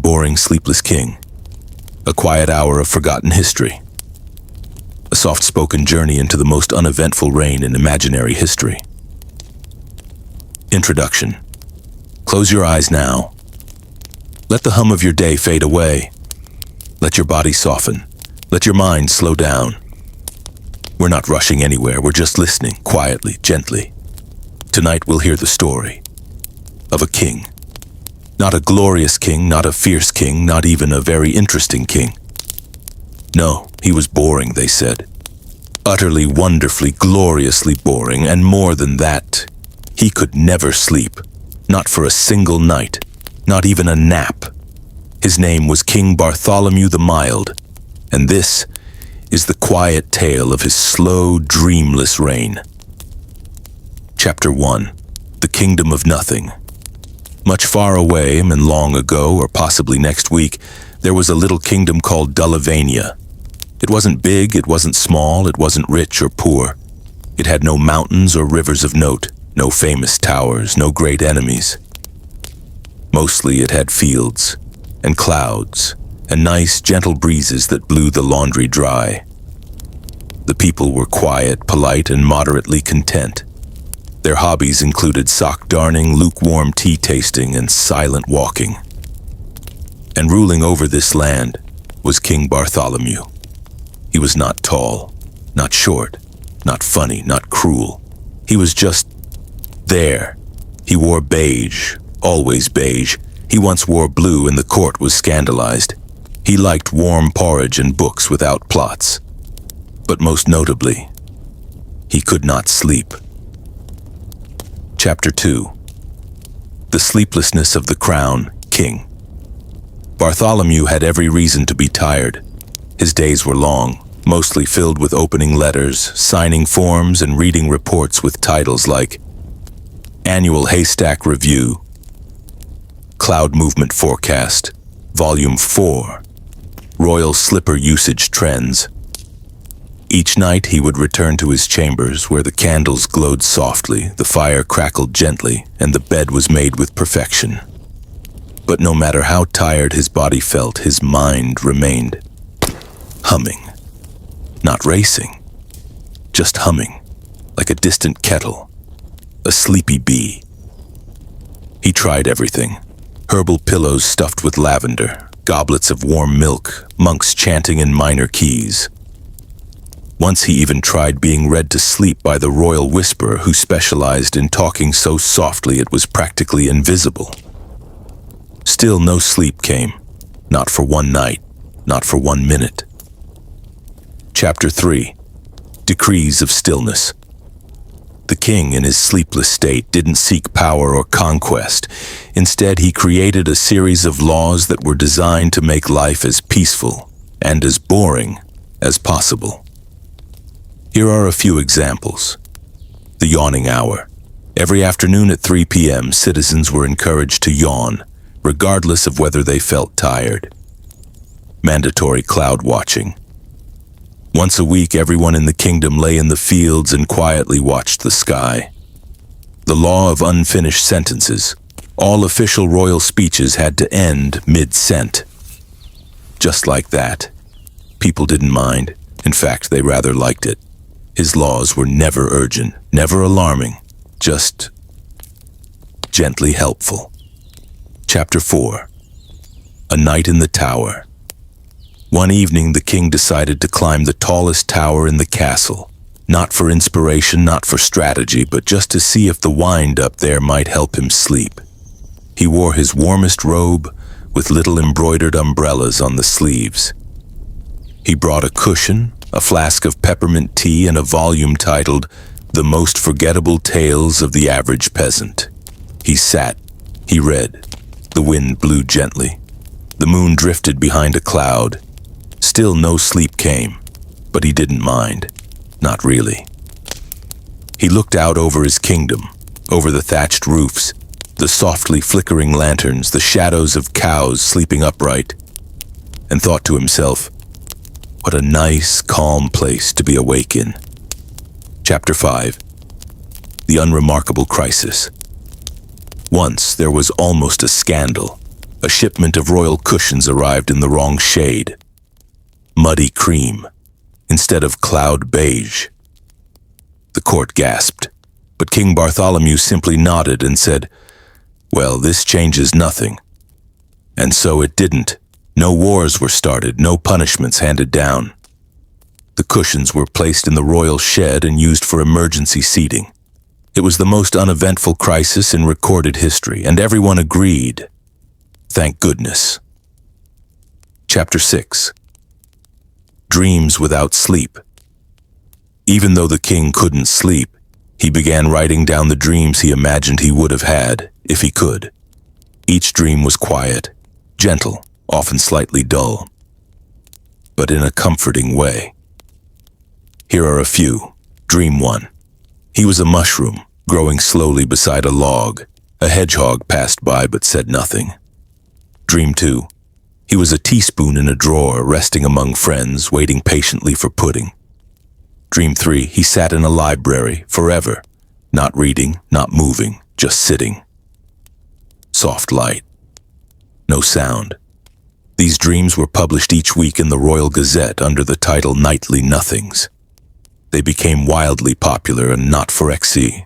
boring, sleepless king. A quiet hour of forgotten history. A soft-spoken journey into the most uneventful reign in imaginary history. Introduction. Close your eyes now. Let the hum of your day fade away. Let your body soften. Let your mind slow down. We're not rushing anywhere, we're just listening, quietly, gently. Tonight we'll hear the story of a king. Not a glorious king, not a fierce king, not even a very interesting king. No, he was boring, they said. Utterly, wonderfully, gloriously boring, and more than that, he could never sleep. Not for a single night, not even a nap. His name was King Bartholomew the Mild, and this is the quiet tale of his slow, dreamless reign. Chapter 1. The Kingdom of Nothing. Much far away and long ago, or possibly next week, there was a little kingdom called Dullavania. It wasn't big, it wasn't small, it wasn't rich or poor. It had no mountains or rivers of note, no famous towers, no great enemies. Mostly it had fields and clouds and nice, gentle breezes that blew the laundry dry. The people were quiet, polite, and moderately content. Their hobbies included sock darning, lukewarm tea tasting, and silent walking. And ruling over this land was King Bartholomew. He was not tall, not short, not funny, not cruel. He was just there. He wore beige, always beige. He once wore blue and the court was scandalized. He liked warm porridge and books without plots. But most notably, he could not sleep. Chapter 2. The Sleeplessness of the Crown King. Bartholomew had every reason to be tired. His days were long, mostly filled with opening letters, signing forms, and reading reports with titles like Annual Haystack Review, Cloud Movement Forecast, Volume 4, Royal Slipper Usage Trends. Each night he would return to his chambers where the candles glowed softly, the fire crackled gently, and the bed was made with perfection. But no matter how tired his body felt, his mind remained humming. Not racing, just humming, like a distant kettle, a sleepy bee. He tried everything. Herbal pillows stuffed with lavender, goblets of warm milk, monks chanting in minor keys. Once he even tried being read to sleep by the royal whisperer who specialized in talking so softly it was practically invisible. Still no sleep came, not for one night, not for 1 minute. Chapter 3. Decrees of Stillness. The king, in his sleepless state, didn't seek power or conquest. Instead, he created a series of laws that were designed to make life as peaceful and as boring as possible. Here are a few examples. The yawning hour. Every afternoon at 3 p.m., citizens were encouraged to yawn, regardless of whether they felt tired. Mandatory cloud watching. Once a week, everyone in the kingdom lay in the fields and quietly watched the sky. The law of unfinished sentences. All official royal speeches had to end mid-sent. Just like that. People didn't mind. In fact, they rather liked it. His laws were never urgent, never alarming, just gently helpful. Chapter 4. A Night in the Tower. One evening, the king decided to climb the tallest tower in the castle. Not for inspiration, not for strategy, but just to see if the wind up there might help him sleep. He wore his warmest robe with little embroidered umbrellas on the sleeves. He brought a cushion, a flask of peppermint tea, and a volume titled The Most Forgettable Tales of the Average Peasant. He sat, he read. The wind blew gently. The moon drifted behind a cloud. Still no sleep came, but he didn't mind. Not really. He looked out over his kingdom, over the thatched roofs, the softly flickering lanterns, the shadows of cows sleeping upright, and thought to himself, what a nice, calm place to be awake in. Chapter 5. The Unremarkable Crisis. Once there was almost a scandal. A shipment of royal cushions arrived in the wrong shade. Muddy cream, instead of cloud beige. The court gasped, but King Bartholomew simply nodded and said, "Well, this changes nothing." And so it didn't. No wars were started, no punishments handed down. The cushions were placed in the royal shed and used for emergency seating. It was the most uneventful crisis in recorded history, and everyone agreed. Thank goodness. Chapter 6. Dreams without sleep. Even though the king couldn't sleep, he began writing down the dreams he imagined he would have had, if he could. Each dream was quiet, gentle, often slightly dull, but in a comforting way. Here are a few. Dream 1. He was a mushroom, growing slowly beside a log. A hedgehog passed by but said nothing. Dream 2. He was a teaspoon in a drawer, resting among friends, waiting patiently for pudding. Dream 3. He sat in a library, forever, not reading, not moving, just sitting. Soft light. No sound. These dreams were published each week in the Royal Gazette under the title Nightly Nothings. They became wildly popular and not for XC.